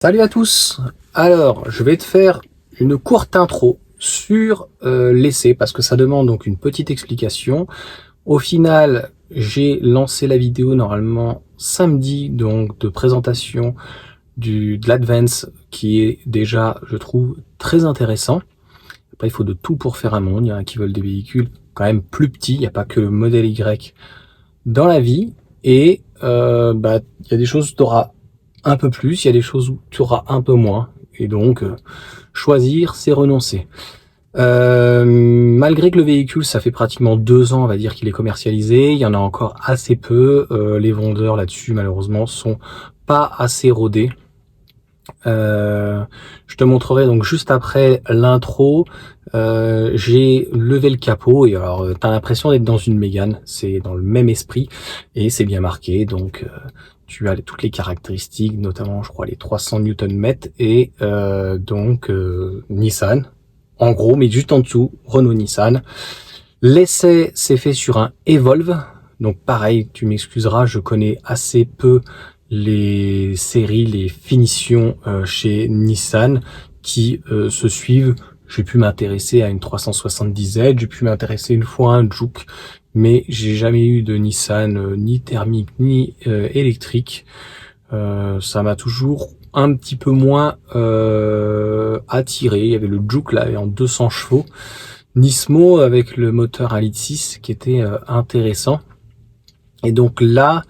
Salut à tous. Alors, je vais te faire une courte intro sur l'essai parce que ça demande donc une petite explication. Au final, j'ai lancé la vidéo normalement samedi donc de présentation de l'Advance qui est déjà, je trouve, très intéressant. Après, il faut de tout pour faire un monde. Il y en a qui veulent des véhicules quand même plus petits. Il n'y a pas que le modèle Y dans la vie. Et il y a des choses tu auras un peu plus, il y a des choses où tu auras un peu moins. Et donc, choisir, c'est renoncer. Malgré que le véhicule, ça fait pratiquement 2 ans, on va dire, qu'il est commercialisé, il y en a encore assez peu. Les vendeurs là-dessus, malheureusement, sont pas assez rodés. Je te montrerai donc juste après l'intro. J'ai levé le capot et alors t'as l'impression d'être dans une Mégane, c'est dans le même esprit et c'est bien marqué. Donc tu as toutes les caractéristiques, notamment je crois les 300 Nm et Nissan en gros, mais juste en dessous Renault-Nissan. L'essai s'est fait sur un Evolve, donc pareil, tu m'excuseras, je connais assez peu les séries, les finitions chez Nissan qui se suivent. J'ai pu m'intéresser à une 370Z, j'ai pu m'intéresser une fois à un Juke, mais j'ai jamais eu de Nissan ni thermique ni électrique. Ça m'a toujours un petit peu moins attiré. Il y avait le Juke là en 200 chevaux. Nismo avec le moteur 1,6 litre qui était intéressant. Et donc là,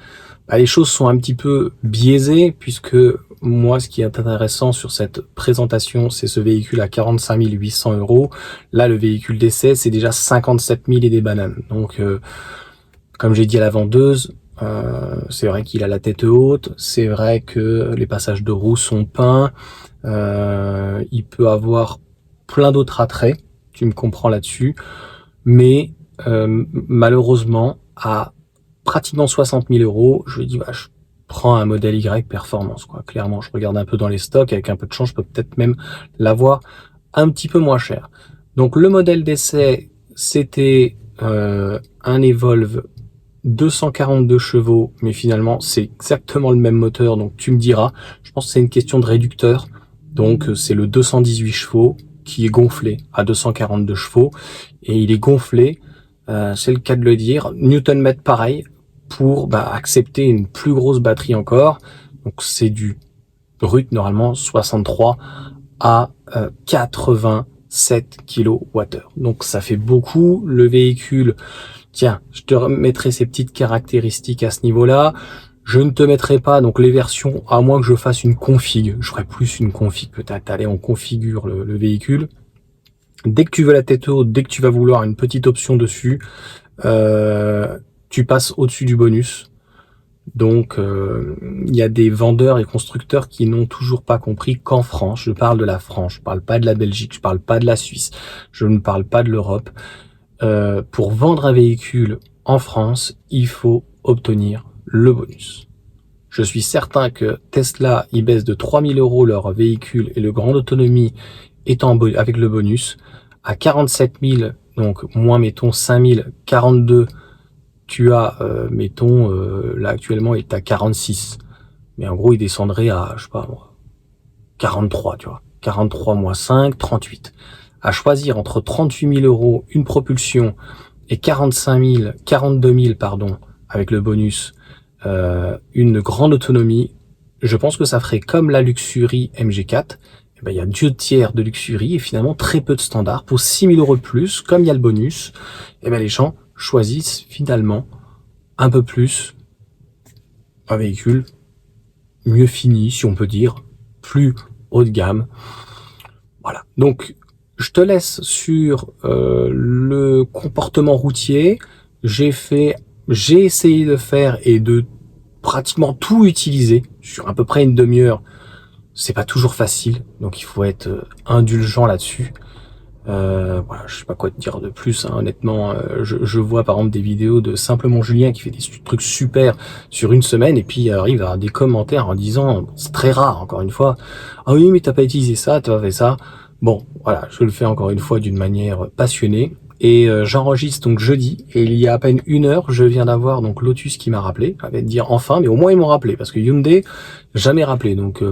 les choses sont un petit peu biaisées puisque moi, ce qui est intéressant sur cette présentation, c'est ce véhicule à 45 800 €. Là, le véhicule d'essai, c'est déjà 57 000 et des bananes. Donc, comme j'ai dit à la vendeuse, c'est vrai qu'il a la tête haute, c'est vrai que les passages de roues sont peints, il peut avoir plein d'autres attraits, tu me comprends là-dessus, mais malheureusement, à pratiquement 60 000 €, je lui dis, je prends un modèle Y performance, quoi. Clairement, je regarde un peu dans les stocks, avec un peu de chance, je peux peut-être même l'avoir un petit peu moins cher. Donc le modèle d'essai, c'était un Evolve 242 chevaux, mais finalement c'est exactement le même moteur, donc tu me diras, je pense que c'est une question de réducteur, donc c'est le 218 chevaux qui est gonflé à 242 chevaux, et il est gonflé, c'est le cas de le dire, Newton-mètre pareil, pour accepter une plus grosse batterie encore, donc c'est du brut normalement 63 à 87 kWh, donc ça fait beaucoup. Le véhicule, tiens, je te remettrai ces petites caractéristiques à ce niveau-là. Je ne te mettrai pas donc les versions, à moins que je fasse une config. Je ferai plus une config, peut-être. Allez, on configure le véhicule. Dès que tu veux la tête haute, dès que tu vas vouloir une petite option dessus, tu passes au-dessus du bonus. Donc, il y a des vendeurs et constructeurs qui n'ont toujours pas compris qu'en France, je parle de la France, je parle pas de la Belgique, je parle pas de la Suisse, je ne parle pas de l'Europe. Pour vendre un véhicule en France, il faut obtenir le bonus. Je suis certain que Tesla, ils baissent de 3 000 € leur véhicule et le grande autonomie étant avec le bonus à 47 000, donc moins mettons 5 000, 42, tu as là actuellement il est à 46, mais en gros il descendrait à je sais pas 43, tu vois, 43 moins 5, 38. À choisir entre 38 000 € une propulsion et 42 000 pardon, avec le bonus, une grande autonomie, je pense que ça ferait comme la Luxury MG4. Il y a 2 tiers de Luxury et finalement très peu de standard. Pour 6 000 € de plus, comme il y a le bonus, les gens choisissent finalement un peu plus un véhicule mieux fini, si on peut dire, plus haut de gamme. Voilà. Donc, je te laisse sur le comportement routier. J'ai essayé de faire et de pratiquement tout utiliser sur à peu près une demi-heure. C'est pas toujours facile, donc il faut être indulgent là-dessus. Voilà, je sais pas quoi te dire de plus, hein. Honnêtement, je vois par exemple des vidéos de Simplement Julien qui fait des trucs super sur une semaine et puis il arrive à des commentaires en disant, c'est très rare encore une fois, ah oui mais t'as pas utilisé ça, t'as pas fait ça. Bon, voilà, je le fais encore une fois d'une manière passionnée et j'enregistre donc jeudi et il y a à peine 1 heure, je viens d'avoir donc Lotus qui m'a rappelé, j'allais te dire enfin, mais au moins ils m'ont rappelé parce que Hyundai jamais rappelé, donc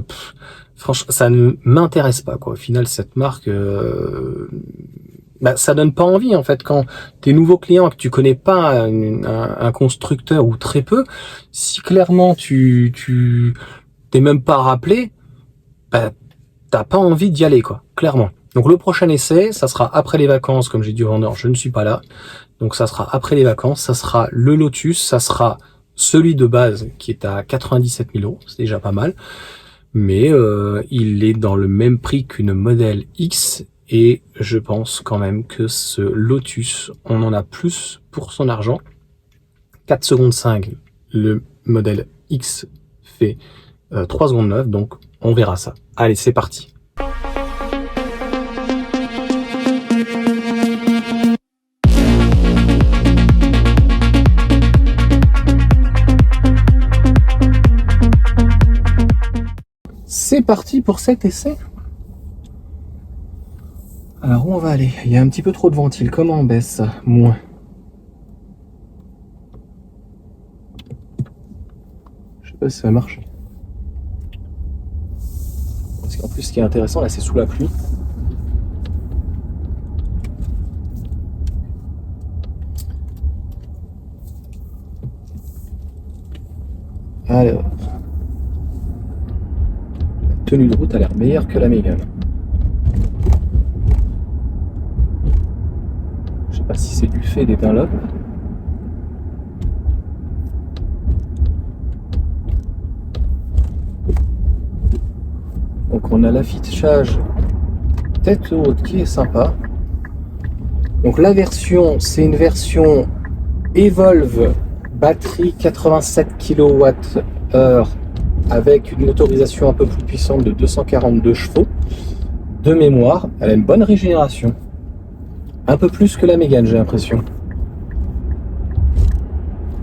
franchement, ça ne m'intéresse pas, quoi. Au final, cette marque, ça donne pas envie, en fait, quand t'es nouveau client, que tu connais pas un constructeur ou très peu, si clairement tu t'es même pas rappelé, bah, t'as pas envie d'y aller, quoi, clairement. Donc le prochain essai, ça sera après les vacances, comme j'ai dit au vendeur, je ne suis pas là. Donc ça sera après les vacances, ça sera le Lotus, ça sera celui de base qui est à 97 000 €, c'est déjà pas mal. Mais il est dans le même prix qu'une Model X et je pense quand même que ce Lotus, on en a plus pour son argent. 4 secondes 5, le Model X fait 3 secondes 9, donc on verra ça. Allez, c'est parti. C'est parti pour cet essai. Alors où on va aller? Il y a un petit peu trop de ventile. Comment on baisse? Moins. Je sais pas si ça va marcher. Parce qu'en plus, ce qui est intéressant, là, c'est sous la pluie. Alors, la tenue de route a l'air meilleure que la Mégane. Je sais pas si c'est du fait des Dunlop. Donc on a l'affichage tête haute qui est sympa. Donc la version, c'est une version Evolve batterie 87 kWh avec une motorisation un peu plus puissante de 242 chevaux de mémoire. Elle a une bonne régénération, un peu plus que la Mégane, j'ai l'impression.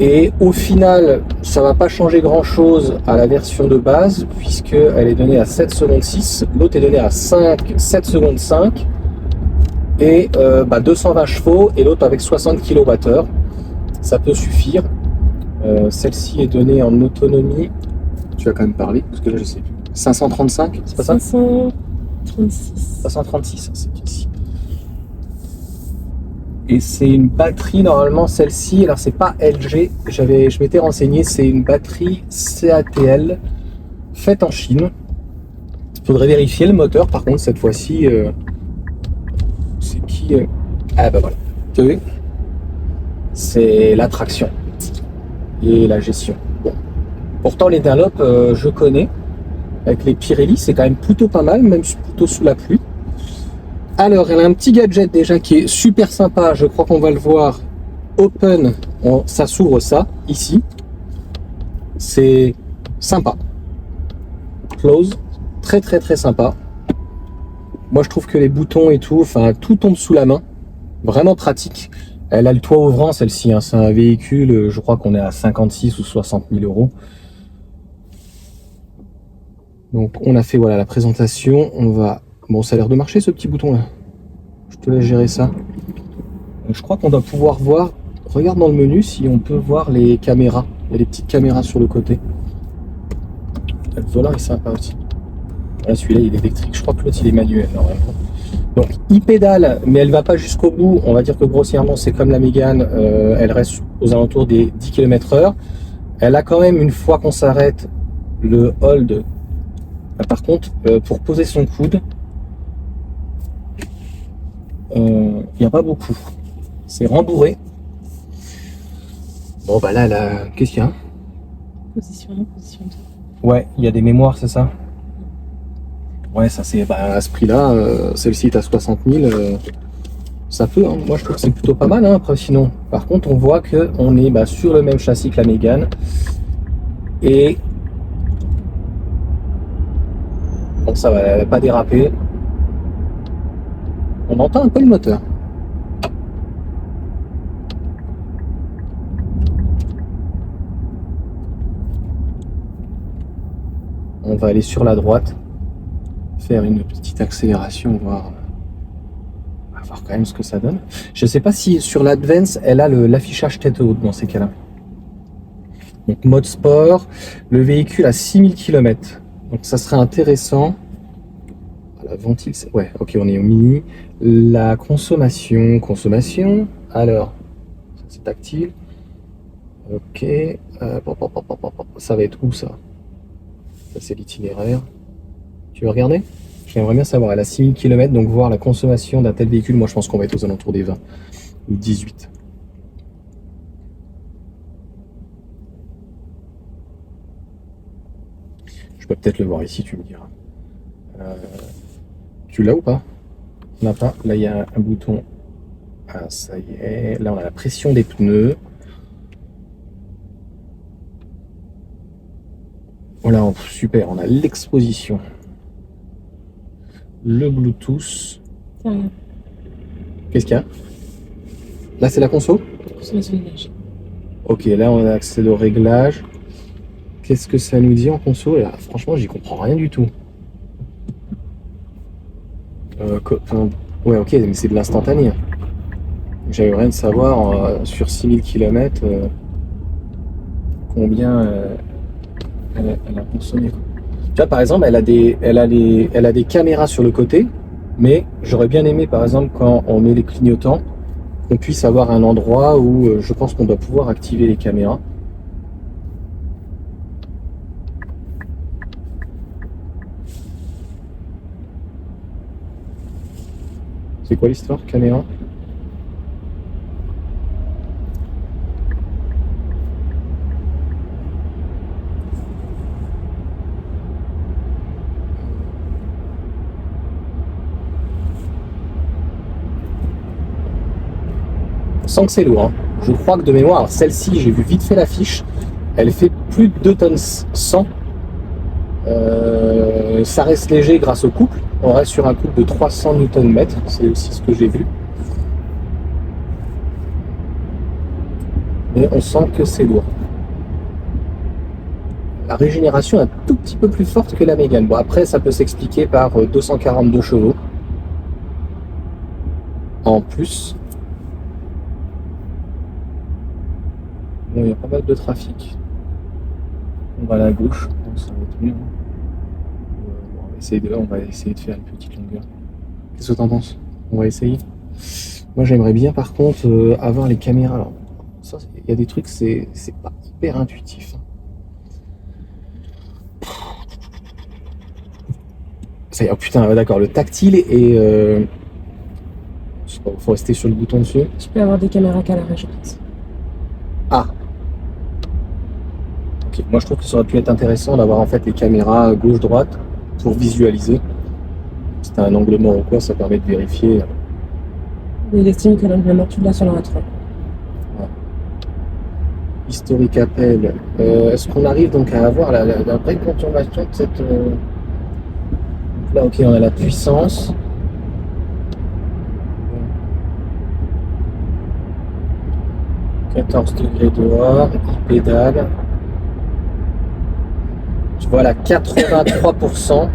Et au final, ça va pas changer grand chose à la version de base puisque elle est donnée à 7 secondes 6, l'autre est donnée à 7 secondes 5 et 220 chevaux et l'autre avec 60 kWh. Ça peut suffire. Celle-ci est donnée en autonomie. Tu vas quand même parler parce que là je sais plus. 535, c'est pas ça? 536. 536, c'est ici. Et c'est une batterie normalement celle-ci. Alors c'est pas LG. Je m'étais renseigné. C'est une batterie CATL faite en Chine. Faudrait vérifier le moteur. Par contre cette fois-ci, c'est qui Ah bah voilà. Tu as vu? C'est la traction et la gestion. Bon. Pourtant les Dunlop, je connais. Avec les Pirelli, c'est quand même plutôt pas mal, même plutôt sous la pluie. Alors, elle a un petit gadget déjà qui est super sympa. Je crois qu'on va le voir. Open, ça s'ouvre ça, ici. C'est sympa. Close, très très très sympa. Moi, je trouve que les boutons et tout, enfin, tout tombe sous la main. Vraiment pratique. Elle a le toit ouvrant, celle-ci. Hein. C'est un véhicule, je crois qu'on est à 56 ou 60 000 €. Donc, on a fait voilà la présentation. On va... Bon, ça a l'air de marcher ce petit bouton là. Je te laisse gérer ça. Je crois qu'on doit pouvoir voir. Regarde dans le menu si on peut voir les caméras. Il y a des petites caméras sur le côté. Le volant est sympa aussi. Voilà, celui-là il est électrique. Je crois que l'autre il est manuel normalement. Donc il pédale, mais elle va pas jusqu'au bout. On va dire que grossièrement c'est comme la Mégane. Elle reste aux alentours des 10 km/h. Elle a quand même, une fois qu'on s'arrête, le hold. Par contre, pour poser son coude, il n'y a pas beaucoup. C'est rembourré. Bon bah là, qu'est-ce qu'il y a? Position 1, position 2. Ouais, il y a des mémoires, c'est ça? Ouais, ça c'est à ce prix-là, celle-ci est à 60 000. Ça peut, hein. Moi je trouve que c'est plutôt pas mal. Hein. Après, sinon, par contre, on voit que on est sur le même châssis que la Mégane. Et bon, ça va pas déraper. On entend un peu le moteur. On va aller sur la droite, faire une petite accélération, voir quand même ce que ça donne. Je sais pas si sur l'Advance, elle a l'affichage tête haute dans ces cas-là. Donc mode sport, le véhicule a 6000 km. Donc ça serait intéressant. La ventile, ouais, ok, on est au mini. La consommation, alors, ça c'est tactile. Ok, ça va être où ça? Ça c'est l'itinéraire. Tu veux regarder? J'aimerais bien savoir, elle a 6000 km, donc voir la consommation d'un tel véhicule, moi je pense qu'on va être aux alentours des 20 ou 18. Je peux peut-être le voir ici, tu me diras. Tu l'as ou pas? On n'a pas. Là, il y a un bouton. Ah, ça y est. Là, on a la pression des pneus. Voilà, super. On a l'exposition. Le Bluetooth. Qu'est-ce qu'il y a? Là, c'est la conso? Consommation d'énergie. Ok, là, on a accès au réglage. Qu'est-ce que ça nous dit en conso? Là, franchement, j'y comprends rien du tout. Ouais, ok, mais c'est de l'instantané. J'aimerais rien de savoir sur 6000 km combien elle a consommé. Tu vois, par exemple, elle a des caméras sur le côté, mais j'aurais bien aimé, par exemple, quand on met les clignotants, qu'on puisse avoir un endroit où je pense qu'on doit pouvoir activer les caméras. C'est quoi l'histoire, caméra? Sans que c'est lourd, hein. Je crois que de mémoire, celle-ci, j'ai vu vite fait l'affiche, elle fait plus de 2 tonnes 100. Ça reste léger grâce au couple. On reste sur un couple de 300 Nm, c'est aussi ce que j'ai vu. Mais on sent que c'est lourd. La régénération est un tout petit peu plus forte que la Mégane. Bon, après, ça peut s'expliquer par 242 chevaux. En plus. Bon, il y a pas mal de trafic. On va à la gauche, donc ça va être mieux. On va essayer de faire une petite longueur. Qu'est-ce que t'en penses? On va essayer. Moi, j'aimerais bien, par contre, avoir les caméras. Alors, ça, il y a des trucs, c'est pas hyper intuitif. Ça y est, oh putain, d'accord, le tactile et je sais pas, faut rester sur le bouton dessus. Tu peux avoir des caméras calage, je pense. Ah. Ok, moi je trouve que ça aurait pu être intéressant d'avoir en fait les caméras gauche-droite pour visualiser. Si t'as un angle mort ou quoi, ça permet de vérifier. Mais il estime que l'angle mort, tu l'as sur la 3. Ouais. Historique appel. Est-ce qu'on arrive donc à avoir la vraie contournation de cette. Là, ok, on a la puissance. « 14 degrés dehors, il pédale. » Tu vois, la 83%,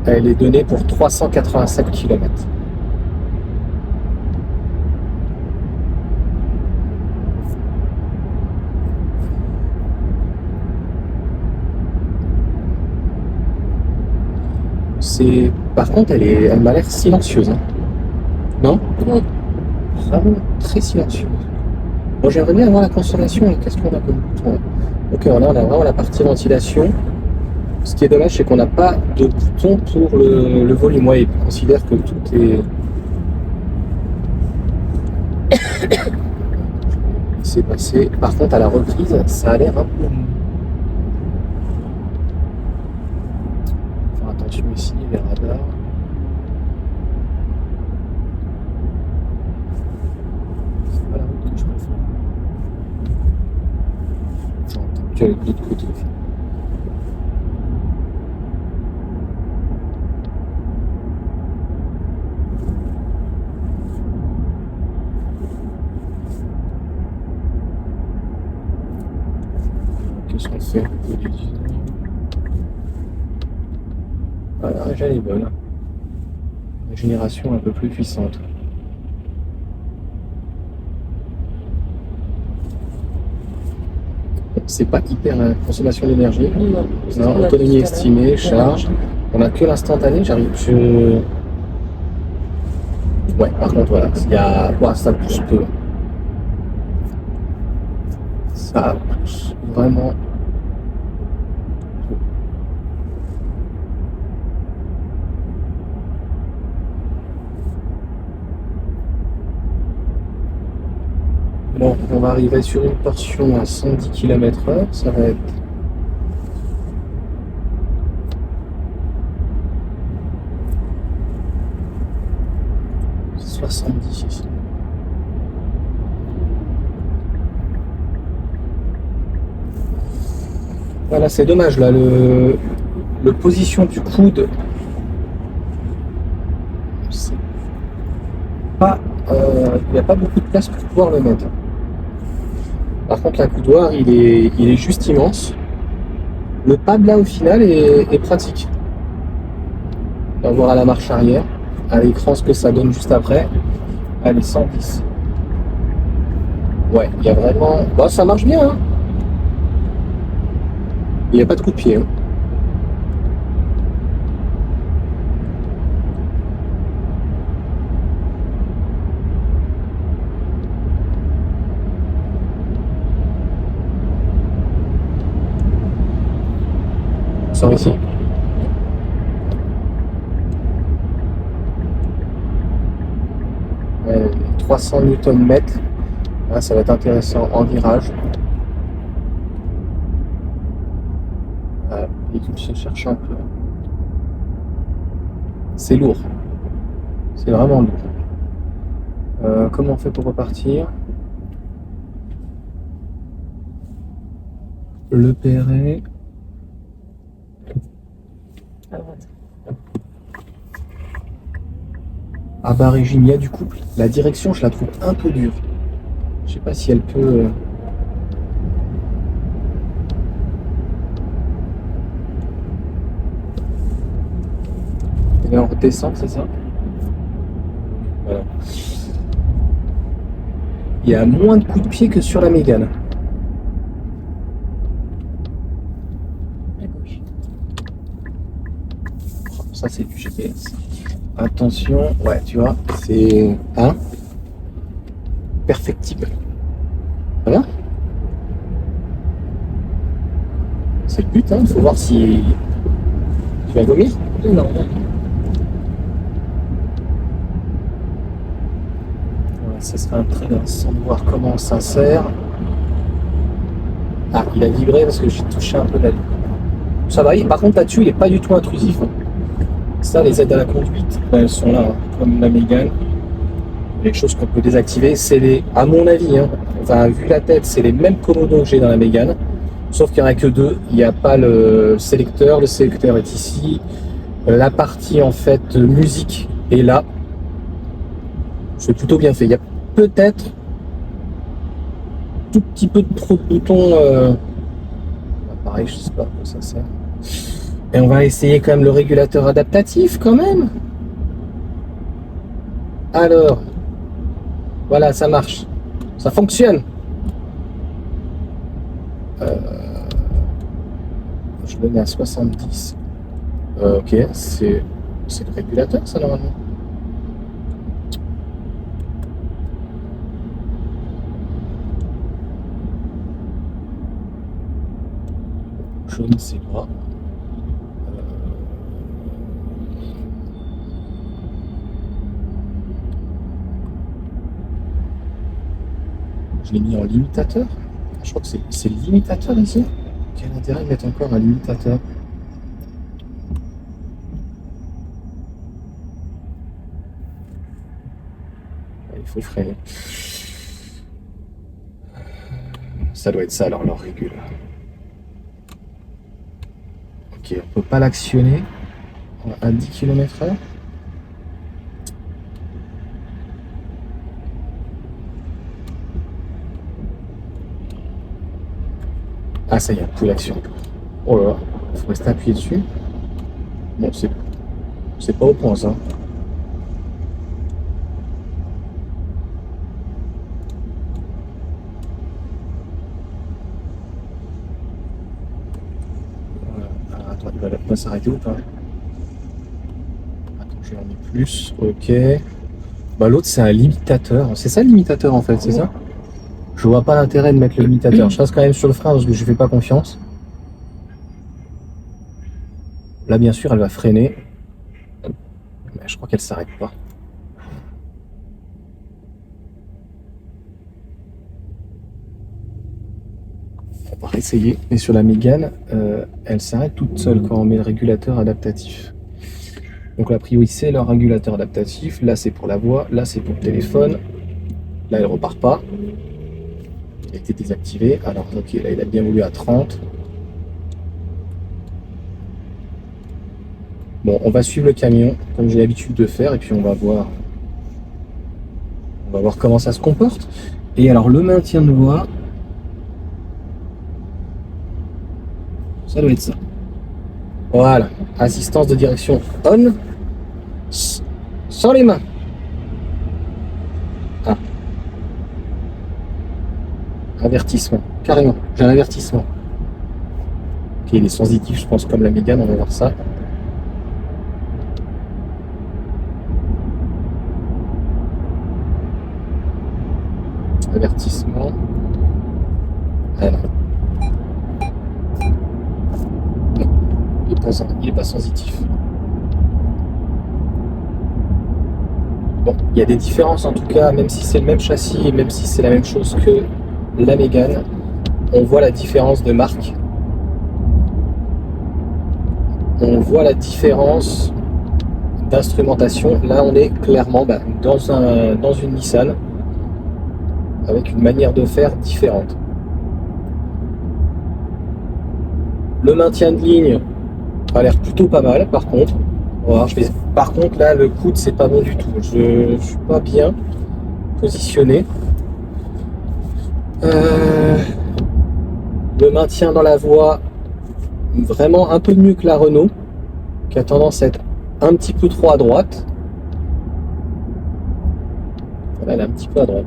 elle est donnée pour 387 km. Par contre, elle m'a l'air silencieuse. Hein. Non? Oui. Vraiment très silencieuse. Bon, j'aimerais bien avoir la consommation. Qu'est-ce qu'on a comme bouton? Ok, là, on a vraiment la partie ventilation. Ce qui est dommage, c'est qu'on n'a pas de bouton pour le volume. Moi, il considère que tout est. C'est passé. Par contre, à la reprise, ça a l'air un peu. Faire attention ici, les radars. C'est pas la route que je préfère. J'entends que de l'autre côté. Qu'est-ce qu'on fait? Voilà, elle est bonne. La génération un peu plus puissante. C'est pas hyper consommation d'énergie. Non. C'est ce Non, qu'on a autonomie dit tout à l'heure. estimée, charge. On a que l'instantané, Ouais, par contre, voilà, il y a... Ouais, ça pousse peu. Ça pousse vraiment. Bon, on va arriver sur une portion à 110 km/h, ça va être... « 70 ici. Voilà, c'est dommage là, le position du coude, c'est pas, il n'y a pas beaucoup de place pour pouvoir le mettre. Par contre, l'accoudoir, il est juste immense. Le pad là, au final, est pratique. On va voir à la marche arrière, à l'écran ce que ça donne juste après. Allez, 110. Ouais, il y a vraiment... Bon, ça marche bien, hein. Il n'y a pas de coup de pied. Hein. Ça ici. Ouais, 300 Nm. Ah, ça va être intéressant en virage. Ah, le véhicule se cherche un peu. C'est lourd. C'est vraiment lourd. Comment on fait pour repartir? Le Perret. À droite. À bas régime, il y a du couple. La direction, je la trouve un peu dure. Je sais pas si elle peut... Et là, on redescend, c'est ça? Voilà. Il y a moins de coups de pied que sur la Mégane. À gauche. Ça, c'est du GPS. Attention, ouais, tu vois, c'est... Hein? Perfectible. Voilà. C'est le but, hein. Il faut voir si... Tu vas vomir? Non. Ouais, ça serait intéressant de voir comment ça sert. Ah, il a vibré parce que j'ai touché un peu la ligne. Ça va, par contre là-dessus, il n'est pas du tout intrusif. Hein. Ça, les aides à la conduite, ben, elles sont là, hein, comme la Mégane. Les choses qu'on peut désactiver, c'est les, à mon avis, hein, enfin, vu la tête, c'est les mêmes commodos que j'ai dans la Mégane. Sauf qu'il n'y en a que deux. Il n'y a pas le sélecteur est ici. La partie en fait musique est là. C'est plutôt bien fait. Il y a peut-être tout petit peu trop de boutons. Pareil, je sais pas à quoi ça sert. Et on va essayer quand même le régulateur adaptatif quand même. Alors, voilà, ça marche. Ça fonctionne. Je le mets à 70. Ok, c'est le régulateur ça normalement. Je ne sais pas. Je l'ai mis en limitateur. Je crois que c'est le limitateur ici. Quel intérêt de mettre encore un limitateur? Il faut freiner. Ça doit être ça alors leur régule. Ok, on peut pas l'actionner à 10 km/h. Ah ça y est, plus l'action. Oh là là, il faut rester appuyé dessus. Bon, c'est pas au point ça. va s'arrêter ou pas? Attends, je vais en mettre plus. Ok. Bah, l'autre, c'est un limitateur. C'est ça le limitateur en fait, c'est ça? Je vois pas l'intérêt de mettre le limitateur. Je reste quand même sur le frein parce que je fais pas confiance. Là, bien sûr, elle va freiner. Mais je crois qu'elle s'arrête pas. On va réessayer. Mais sur la Mégane, elle s'arrête toute seule quand on met le régulateur adaptatif. Donc, a priori, c'est le régulateur adaptatif. Là, c'est pour la voix. Là, c'est pour le téléphone. Là, elle repart pas. Il a été désactivé. Alors, ok, là, il a bien voulu à 30. Bon, on va suivre le camion, comme j'ai l'habitude de faire, et puis on va voir comment ça se comporte. Et alors, le maintien de voix, ça doit être ça. Voilà, assistance de direction on, sans les mains. Ah. Avertissement, carrément, j'ai un avertissement. Ok, il est sensitif, je pense, comme la Mégane, on va voir ça. Avertissement. Ah non. Il n'est pas sensitif. Bon, il y a des différences en tout cas, même si c'est le même châssis et même si c'est la même chose que la Mégane, on voit la différence de marque. On voit la différence d'instrumentation. Là, on est clairement dans une Nissan avec une manière de faire différente. Le maintien de ligne a l'air plutôt pas mal, par contre. Voilà, par contre, là, le coude, c'est pas bon du tout. Je suis pas bien positionné. Le maintien dans la voie, vraiment un peu mieux que la Renault, qui a tendance à être un petit peu trop à droite. Voilà, elle est un petit peu à droite.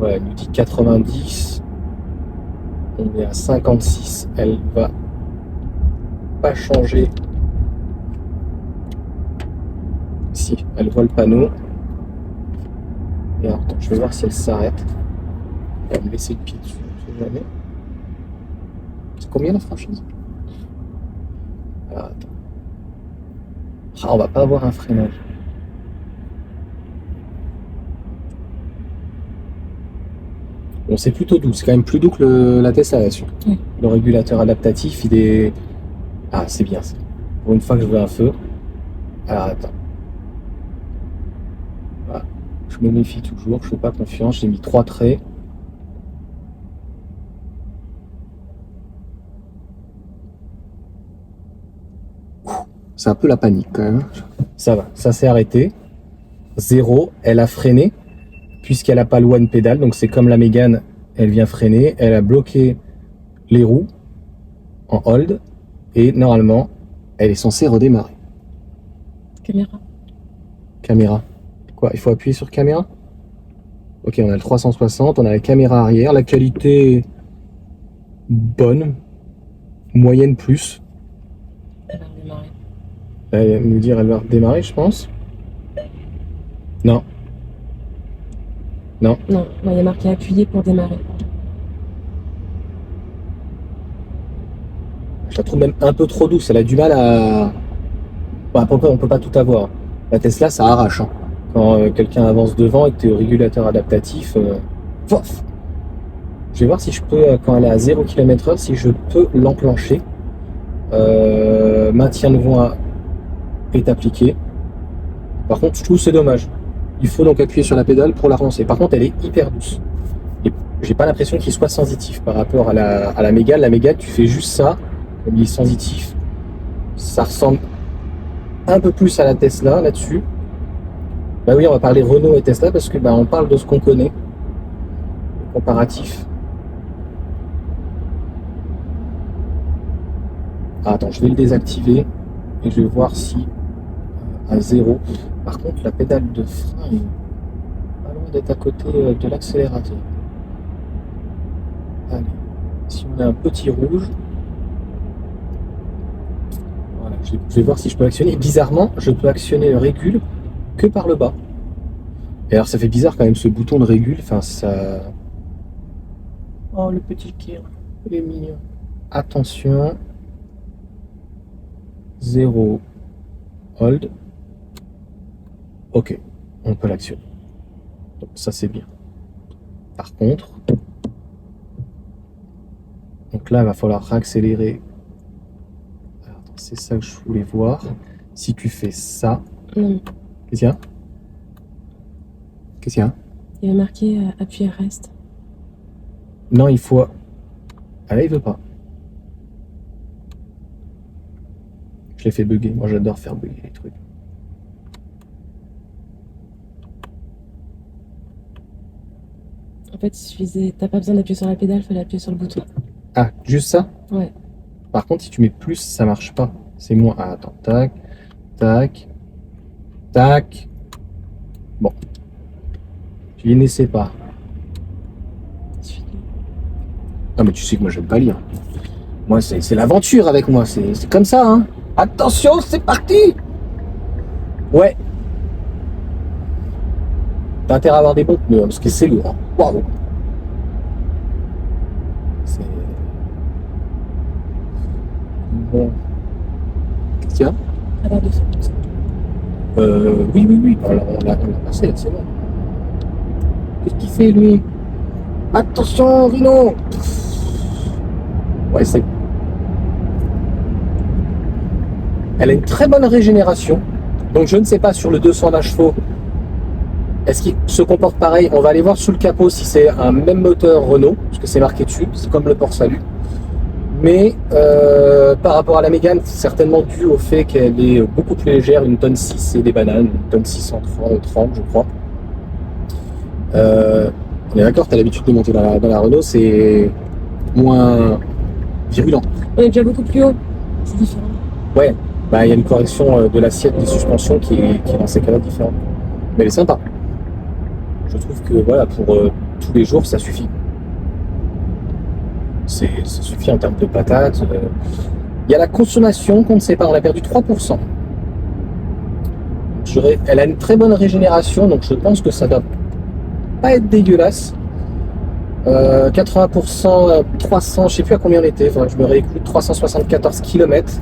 Ouais, elle nous dit 90. On est à 56. Elle va pas changer. Si, elle voit le panneau. Et alors, attends, je vais voir si elle s'arrête. Elle va me laisser le pied dessus, on sait jamais. C'est combien la franchise? Alors, attends. Ah, on va pas avoir un freinage. Bon, c'est plutôt doux, c'est quand même plus doux que la Tesla là-dessus. Le régulateur adaptatif, il est... Ah, c'est bien ça. Pour une fois que je veux un feu. Alors, attends. Voilà. Je me méfie toujours, je fais pas confiance, j'ai mis 3 traits. C'est un peu la panique quand même. Ça va, ça s'est arrêté. 0, elle a freiné, puisqu'elle n'a pas le one pédale, donc c'est comme la Mégane, elle vient freiner, elle a bloqué les roues en hold, et normalement, elle est censée redémarrer. Caméra. Quoi, il faut appuyer sur caméra? Ok, on a le 360, on a la caméra arrière, la qualité bonne, moyenne plus. Elle va redémarrer. Elle va nous dire elle va redémarrer, je pense. Non. Non. Non, il y a marqué appuyer pour démarrer. Je la trouve même un peu trop douce, elle a du mal à... Bon, après, on peut pas tout avoir. La Tesla, ça arrache. Hein. Quand quelqu'un avance devant et que tu es au régulateur adaptatif, pof. Je vais voir si je peux, quand elle est à 0 km/h, si je peux l'enclencher. Maintien de voie est appliqué. Par contre, je trouve que c'est dommage. Il faut donc appuyer sur la pédale pour la relancer. Par contre, elle est hyper douce. Et j'ai pas l'impression qu'il soit sensitif par rapport à la Mégane. La Mégane, tu fais juste ça, comme il est sensitif. Ça ressemble un peu plus à la Tesla là-dessus. Bah oui, on va parler Renault et Tesla parce que on parle de ce qu'on connaît. Comparatif. Ah, attends, je vais le désactiver et je vais voir si à 0. Par contre, la pédale de frein est pas loin d'être à côté de Je vais voir si je peux actionner. Et bizarrement, je peux actionner le régule que par le bas. Et alors ça fait bizarre quand même ce bouton de régule. Enfin ça. Oh le petit Kir, il est mignon. Attention. 0 hold. Ok, on peut l'actionner. Donc ça c'est bien. Par contre, donc là il va falloir réaccélérer. Alors, c'est ça que je voulais voir. Si tu fais ça, Non, qu'est-ce qu'il y a? Qu'est-ce qu'il y a? il y a marqué appuyer reste. Non, il faut. Ah là, il veut pas. Je l'ai fait bugger. Moi, j'adore faire bugger les trucs. En fait, il suffisait. T'as pas besoin d'appuyer sur la pédale, fallait appuyer sur le bouton. Ah, juste ça? Ouais. Par contre, si tu mets plus, ça marche pas. C'est moins. Ah, attends. Tac, tac, tac. Bon. Tu les laissais pas. Il suffit de- Ah, mais tu sais que moi, j'aime pas lire. Moi, c'est l'aventure avec moi. C'est comme ça, hein. Attention, c'est parti! Ouais. T'as intérêt à avoir des bons pneus, hein, parce que c'est lourd. Hein. Waouh! C'est. Bon. Qu'est-ce qu'il y a? À part 200%. Oui. Alors, on l'a passé, là, c'est bon. Qu'est-ce qu'il fait, lui? Attention, Rhino! Ouais, c'est. Elle a une très bonne régénération. Donc, je ne sais pas sur le 220 chevaux. Est-ce qu'il se comporte pareil? On va aller voir sous le capot si c'est un même moteur Renault, parce que c'est marqué dessus, c'est comme le Port Salut. Mais par rapport à la Mégane, c'est certainement dû au fait qu'elle est beaucoup plus légère, 1,6 tonne et des bananes, 1,6 tonne 630 je crois. On est d'accord, tu as l'habitude de monter dans la Renault, c'est moins virulent. On est déjà beaucoup plus haut. C'est différent. Ouais, bah il y a une correction de l'assiette des suspensions qui est dans ces cas-là différente. Mais elle est sympa. Je trouve que voilà, pour tous les jours, ça suffit. Ça suffit en termes de patates. Il y a la consommation qu'on ne sait pas, on a perdu 3%. Elle a une très bonne régénération, donc je pense que ça doit pas être dégueulasse. 80%, 300, je sais plus à combien on était, enfin, je me réécoute, 374 km.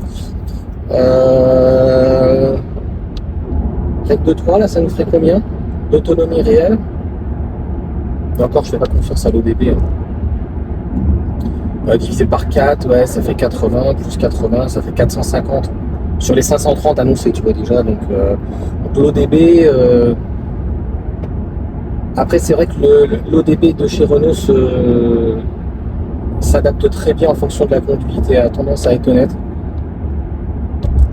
Règle de 3, là, ça nous ferait combien d'autonomie réelle? Et encore, je fais pas confiance à l'ODB. Divisé par 4, ouais, ça fait 80, plus 80, ça fait 450. Sur les 530 annoncés, tu vois déjà. Donc l'ODB. Après, c'est vrai que l'ODB de chez Renault s'adapte très bien en fonction de la conduite et a tendance à être honnête.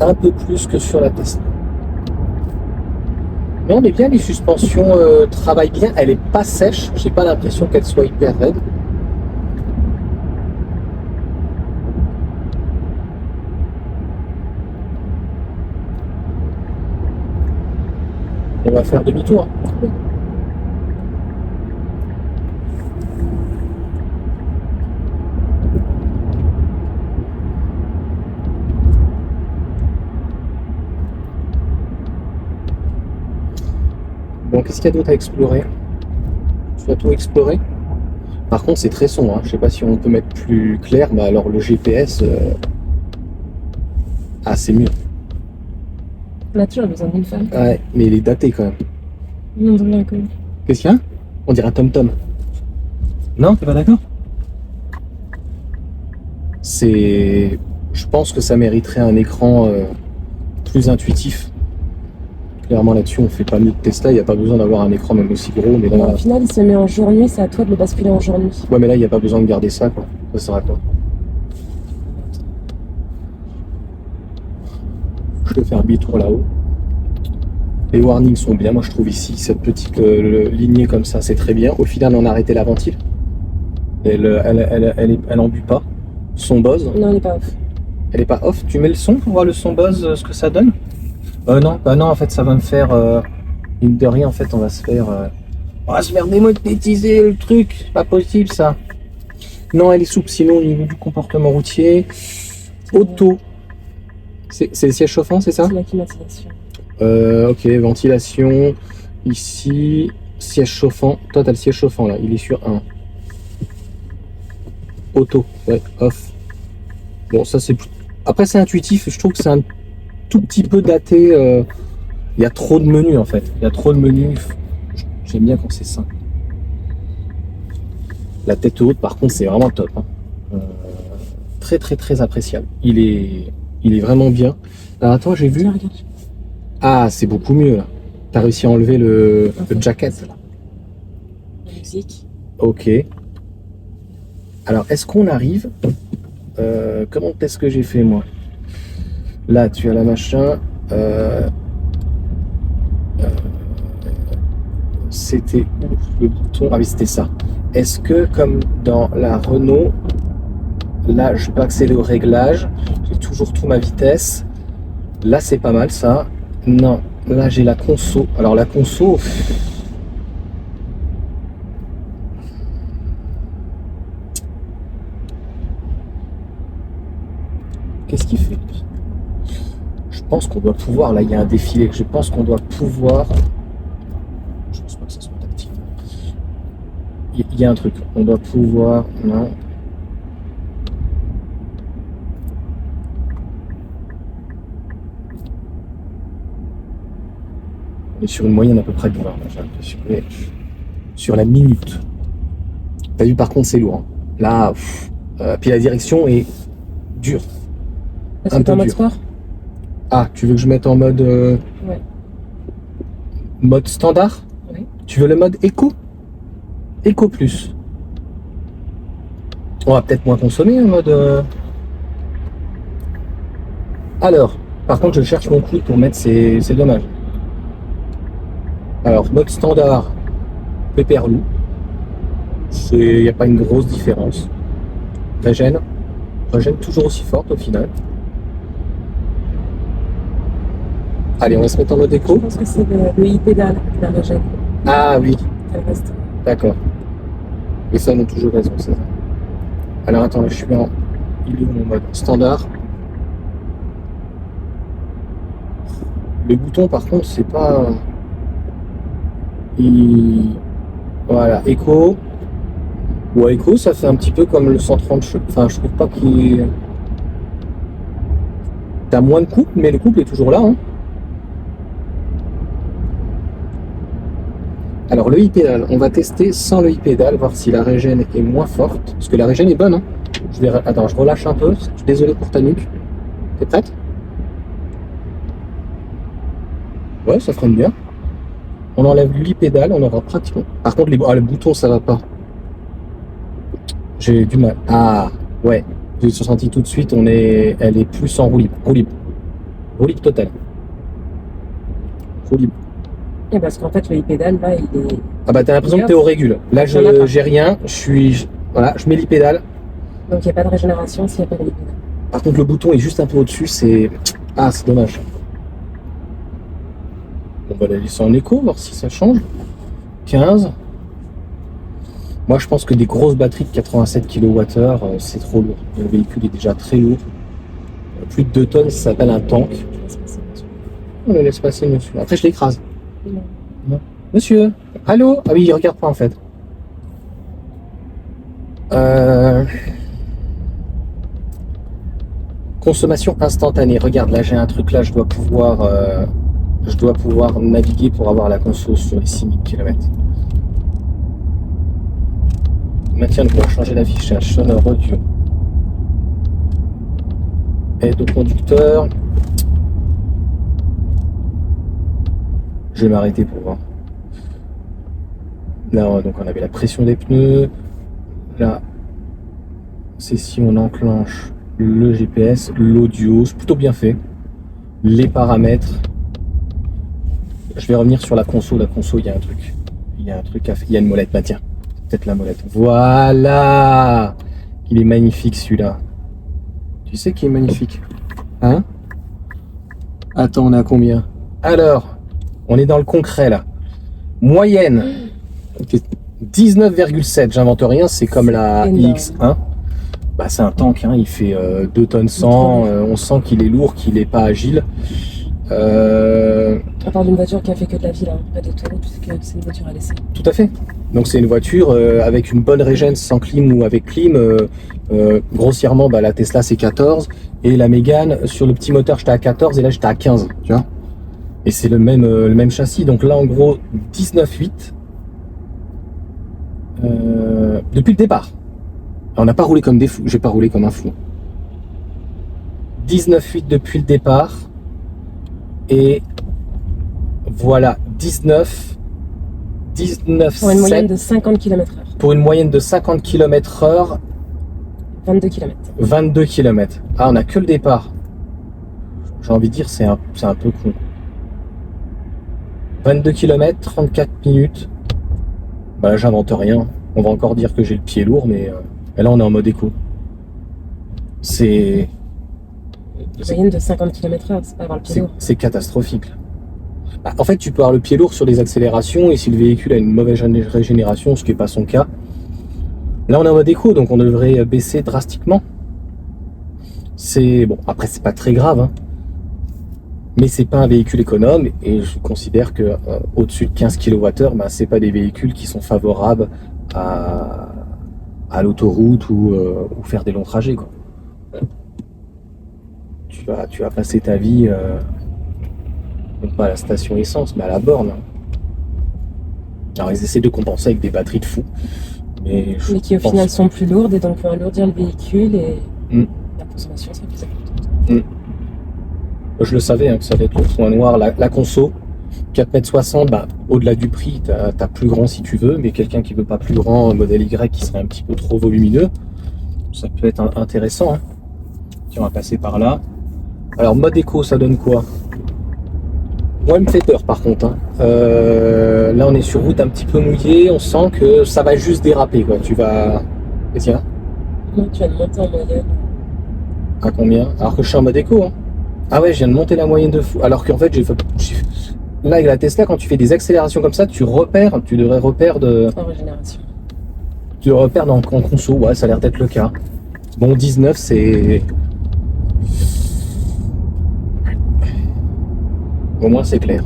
Un peu plus que sur la Tesla. Mais on est bien, les suspensions travaillent bien. Elle est pas sèche. J'ai pas l'impression qu'elle soit hyper raide. On va faire demi-tour. Bon, qu'est-ce qu'il y a d'autre à explorer? Tu as tout exploré? Par contre, c'est très sombre. Hein. Je sais pas si on peut mettre plus clair. Bah alors le GPS. Ah, c'est mieux. On a toujours besoin d'une femme. Ouais, mais il est daté quand même. Non, on inconnu. Qu'est-ce qu'il y a? On dirait un tom-tom. Non, t'es pas d'accord? Je pense que ça mériterait un écran plus intuitif. Clairement là-dessus, on fait pas mieux que Tesla. Il n'y a pas besoin d'avoir un écran même aussi gros. Mais là... Au final, il se met en jour-nuit. C'est à toi de le basculer en jour-nuit. Ouais, mais là, il n'y a pas besoin de garder ça, quoi. Ça sert à quoi? Je vais faire demi-tour là-haut. Les warnings sont bien, moi je trouve ici cette petite lignée comme ça, c'est très bien. Au final, on a arrêté la ventile. Elle en but pas. Son Bose. Non, elle est pas off. Elle est pas off. Tu mets le son pour voir le son Bose, ce que ça donne? Non, bah non, en fait, ça va me faire mine de rien. En fait, on va se faire démonétiser le truc. C'est pas possible ça. Non, elle est souple. Sinon, au niveau du comportement routier, auto. C'est le siège chauffant, c'est ça? C'est la climatisation. Ok, ventilation. Ici, siège chauffant. Toi, t'as le siège chauffant là. Il est sur 1. Auto, ouais, off. Bon, ça c'est. Après, c'est intuitif. Je trouve que c'est un tout petit peu daté. Il y a trop de menus en fait. Il y a trop de menus. J'aime bien quand c'est simple. La tête haute, par contre, c'est vraiment top. Hein. Très, très, très appréciable. Il est vraiment bien. Alors, attends, j'ai vu. Tiens, regarde. Ah, c'est beaucoup mieux là. T'as réussi à enlever le jacket. La musique. Ok. Alors, est-ce qu'on arrive comment est-ce que j'ai fait moi? Là, tu as la machin. C'était où le bouton? Ah oui, c'était ça. Est-ce que, comme dans la Renault, là, je peux accéder au réglage. J'ai toujours tout ma vitesse. Là, c'est pas mal ça. Non, là, j'ai la conso. Alors, la conso. Qu'est-ce qu'il fait lui? Je pense qu'on doit pouvoir. Là, il y a un défilé. Je pense qu'on doit pouvoir. Je pense pas que ça soit tactile. Il y a un truc. On doit pouvoir. Non. On est sur une moyenne à peu près de 20, j'ai l'impression. Mais sur la minute. T'as vu, par contre, c'est lourd. Hein. Là, puis la direction est dure. Est-ce que t'es en mode sport? Ah, tu veux que je mette en mode Ouais. mode standard? Oui. Tu veux le mode éco? Éco plus. On va peut-être moins consommer en mode. Alors, par contre, je cherche mon coude pour mettre, c'est dommage. Alors, mode standard, Pépérlou. Il n'y a pas une grosse différence. Régène toujours aussi forte au final. Allez, on va se mettre en mode Je éco. pense que c'est le e-pédale, la Régène. Ah oui, Elle reste. d'accord. Et ça, on a toujours raison, c'est ça. Alors attends, là, je suis en. Il est où mon mode standard? Le bouton, par contre, c'est pas. Voilà, éco. Ouais, éco, ça fait un petit peu comme le 130 chevaux. Enfin, je trouve pas qu'il. T'as moins de couple, mais le couple est toujours là. Hein. Alors, le e-pédale, on va tester sans le e-pédale, voir si la régène est moins forte. Parce que la régène est bonne. Hein. Attends, je relâche un peu. Je suis désolé pour ta nuque. T'es prête? Ouais, ça freine bien. On enlève l'e-pédale, on aura pratiquement. Par contre, le bouton, ça va pas. J'ai du mal. Ah, ouais. J'ai senti tout de suite, elle est plus en roue libre. Roue libre. Roue libre totale. Roue libre. Et parce qu'en fait, le e-pédale, là, il est. Ah bah, t'as l'impression que t'es au régule. Là, j'ai rien. Voilà, je mets l'e-pédale. Donc, il n'y a pas de régénération s'il n'y a pas de e-pédale. Par contre, le bouton est juste un peu au-dessus. Ah, c'est dommage. On va la laisser en écho, voir si ça change. 15. Moi, je pense que des grosses batteries de 87 kWh, c'est trop lourd. Le véhicule est déjà très lourd. Plus de 2 tonnes, ça s'appelle un tank. On le laisse passer, monsieur. Après, je l'écrase. Non. Monsieur, allô? Ah oui, il regarde pas en fait. Consommation instantanée. Regarde, là, j'ai un truc là, je dois pouvoir naviguer pour avoir la conso sur les 6000 km. Maintien de pouvoir changer d'affichage sonore audio. Aide au conducteur. Je vais m'arrêter pour voir. Là, donc on avait la pression des pneus. Là, c'est si on enclenche le GPS, l'audio, c'est plutôt bien fait. Les paramètres. Je vais revenir sur la conso. La conso, il y a un truc. Il y a un truc à faire. Il y a une molette. Bah tiens, peut-être la molette. Voilà. Il est magnifique celui-là. Tu sais qu'il est magnifique. Hein? Attends, on est à combien? Alors, on est dans le concret là. Moyenne 19,7. J'invente rien, c'est comme la Énorme. iX1. Bah Bah, c'est un tank, hein, il fait 2 tonnes 100, on sent qu'il est lourd, qu'il est pas agile. On parle d'une voiture qui a fait que de la ville, hein, pas d'autoroute, puisque c'est une voiture à laisser. Tout à fait. Donc c'est une voiture avec une bonne régène sans clim ou avec clim. Grossièrement, bah, la Tesla c'est 14 et la Mégane sur le petit moteur j'étais à 14 et là j'étais à 15, tu vois. Et c'est le même châssis. Donc là en gros 19,8 depuis le départ. Alors, on n'a pas roulé comme des fous. J'ai pas roulé comme un fou. 19,8 depuis le départ et voilà 19,7 Pour une moyenne de 50 km/h. Pour une moyenne de 50 km/h. 22 km. 22 km. Ah, on n'a que le départ. J'ai envie de dire, c'est un peu con. 22 km, 34 minutes. Bah là, j'invente rien. On va encore dire que j'ai le pied lourd, mais là, on est en mode éco. C'est... Moyenne de 50 km/h, c'est pas avoir le pied lourd. C'est catastrophique. Bah, en fait, tu peux avoir le pied lourd sur les accélérations, et si le véhicule a une mauvaise régénération, ce qui n'est pas son cas, là, on est en mode éco, donc on devrait baisser drastiquement. C'est bon, après, c'est pas très grave, hein. Mais c'est pas un véhicule économe et je considère que au-dessus de 15 kWh, bah, c'est pas des véhicules qui sont favorables à l'autoroute ou faire des longs trajets, quoi. Tu vas passer ta vie non pas à la station essence, mais à la borne. Alors ils essaient de compenser avec des batteries de fou, mais qui au final sont plus lourdes et donc vont alourdir le véhicule et la consommation sera plus importante. Je le savais, hein, que ça allait être le point noir. La conso, 4,60 m, bah, au-delà du prix, t'as plus grand si tu veux, mais quelqu'un qui veut pas plus grand, modèle Y qui serait un petit peu trop volumineux, ça peut être intéressant. Hein. Tiens, on va passer par là. Alors, mode éco, ça donne quoi? Moi, il me fait peur par contre. Hein. Là, on est sur route un petit peu mouillée, on sent que ça va juste déraper, quoi. Tu vas... Et tiens. Non, tu vas monter en moyenne. À combien? Alors que je suis en mode éco, hein. Ah ouais, je viens de monter la moyenne de fou. Alors qu'en fait, là, avec la Tesla, quand tu fais des accélérations comme ça, tu devrais repérer de... En régénération. Tu repères en conso, ouais, ça a l'air d'être le cas. Bon, 19, c'est... Au moins, c'est clair.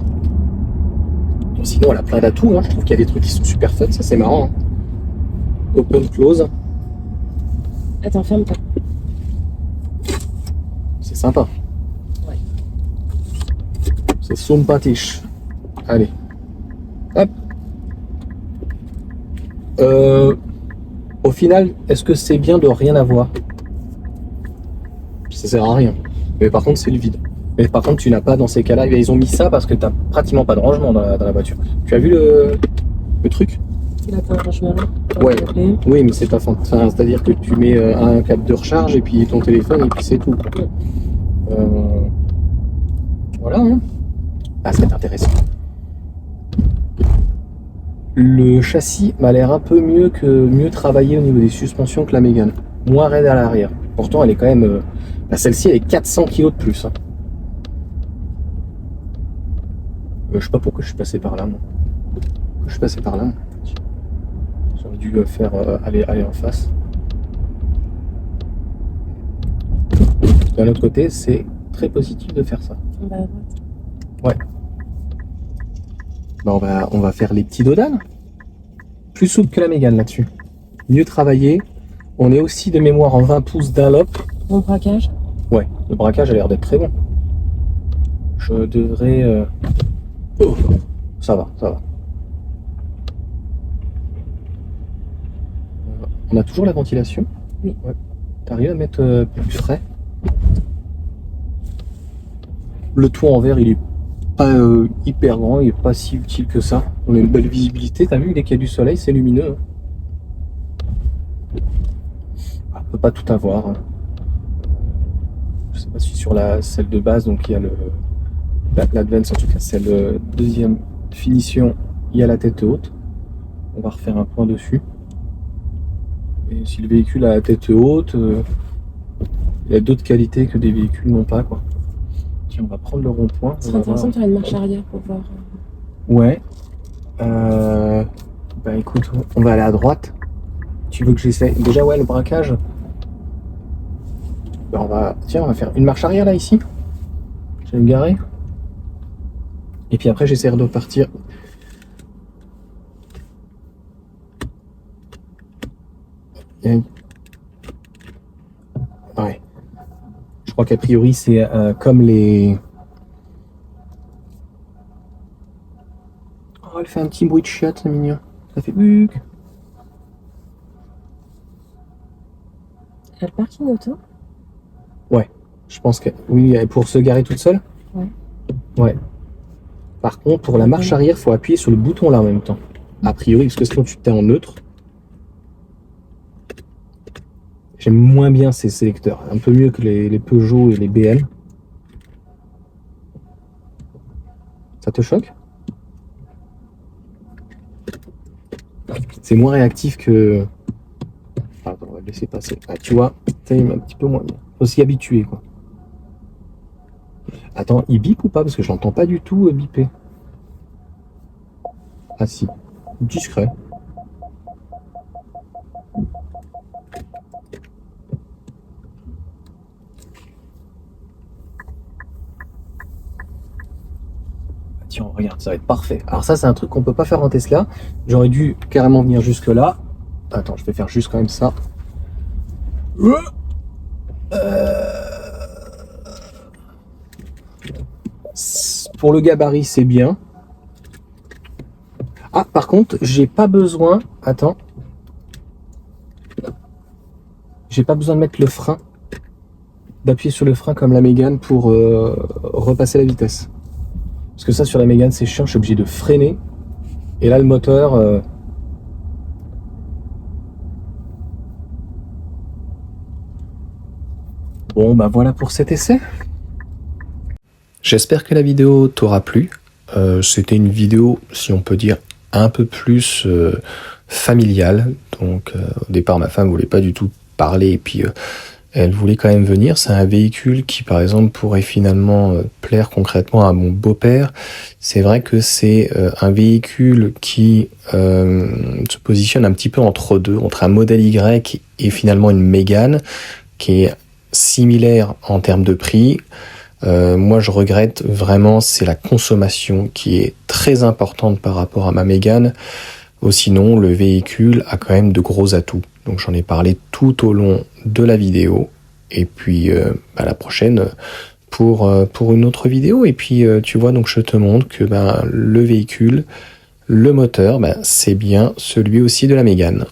Bon, sinon, elle a plein d'atouts, hein. Je trouve qu'il y a des trucs qui sont super fun, ça c'est marrant. Hein. Open, close. Attends, ferme-toi. C'est sympa. Ouais. C'est sympathique. Allez. Hop. Au final, est-ce que c'est bien de rien avoir? Ça sert à rien. Mais par contre, c'est le vide. Mais par contre, tu n'as pas dans ces cas-là. Ils ont mis ça parce que tu n'as pratiquement pas de rangement dans la voiture. Tu as vu le truc? Il a pas un rangement là. Ouais. Oui, mais c'est pas fin. C'est-à-dire que tu mets un câble de recharge et puis ton téléphone et puis c'est tout. Voilà. Hein. Ah, ça va être intéressant. Le châssis m'a l'air un peu mieux travaillé au niveau des suspensions que la Mégane. Moins raide à l'arrière. Pourtant, elle est quand même... celle-ci, elle est 400 kg de plus. Hein. Je sais pas pourquoi je suis passé par là, moi. Je suis passé par là. J'aurais dû faire aller en face. D'un autre côté, c'est très positif de faire ça. On va à droite. Ouais. Bah, on va faire les petits dodanes. Plus souple que la Mégane là-dessus. Mieux travaillé. On est aussi de mémoire en 20 pouces Dunlop. Bon braquage? Ouais, le braquage a l'air d'être très bon. Je devrais... Oh, ça va, ça va. On a toujours la ventilation? Oui. Ouais. T'arrives à mettre plus frais? Le toit en verre, il est pas hyper grand, il est pas si utile que ça. On a une belle visibilité. T'as vu, dès qu'il y a du soleil, c'est lumineux. On peut pas tout avoir. Hein. Je sais pas si sur celle de base, donc il y a l'Advance, en tout cas celle deuxième finition, il y a la tête haute. On va refaire un point dessus. Et si le véhicule a la tête haute, il a d'autres qualités que des véhicules n'ont pas, quoi. Tiens, on va prendre le rond-point. Ce serait intéressant de faire une marche arrière pour voir. Ouais. Bah écoute, on va aller à droite. Tu veux que j'essaie? Déjà, ouais, le braquage. Ben, on va faire une marche arrière là ici. Je vais me garer. Et puis après j'essaierai de partir. Ouais. Je crois qu'a priori c'est comme les... Oh, elle fait un petit bruit de chiotte, c'est mignon. Ça fait buc. Elle parking auto? Ouais, je pense que... Oui, pour se garer toute seule? Ouais. Ouais. Par contre, pour la marche arrière, il faut appuyer sur le bouton là en même temps. A priori, parce que sinon tu t'es en neutre. J'aime moins bien ces sélecteurs. Un peu mieux que les Peugeot et les BM. Ça te choque? C'est moins réactif que... Attends, on va le laisser passer. Ah, tu vois, ça il m'a un petit peu moins bien. Faut s'y habituer, quoi. Attends, il bip ou pas? Parce que je l'entends pas du tout biper. Ah si, discret. Tiens, regarde, ça va être parfait. Alors ça, c'est un truc qu'on peut pas faire en Tesla. J'aurais dû carrément venir jusque là. Attends, je vais faire juste quand même ça. Pour le gabarit, c'est bien. Ah, par contre, j'ai pas besoin... Attends. J'ai pas besoin de mettre le frein. D'appuyer sur le frein comme la Mégane pour repasser la vitesse. Parce que ça, sur la Mégane, c'est chiant. Je suis obligé de freiner. Et là, le moteur... Bon, bah voilà pour cet essai. J'espère que la vidéo t'aura plu. C'était une vidéo, si on peut dire, un peu plus familiale. Donc au départ, ma femme voulait pas du tout parler et puis elle voulait quand même venir. C'est un véhicule qui, par exemple, pourrait finalement plaire concrètement à mon beau-père. C'est vrai que c'est un véhicule qui se positionne un petit peu entre deux, entre un modèle Y et finalement une Mégane, qui est similaire en termes de prix. Moi je regrette vraiment, c'est la consommation qui est très importante par rapport à ma Mégane. Sinon le véhicule a quand même de gros atouts, donc j'en ai parlé tout au long de la vidéo et puis à la prochaine pour une autre vidéo. Et puis tu vois, donc je te montre que le véhicule, le moteur, c'est bien celui aussi de la Mégane.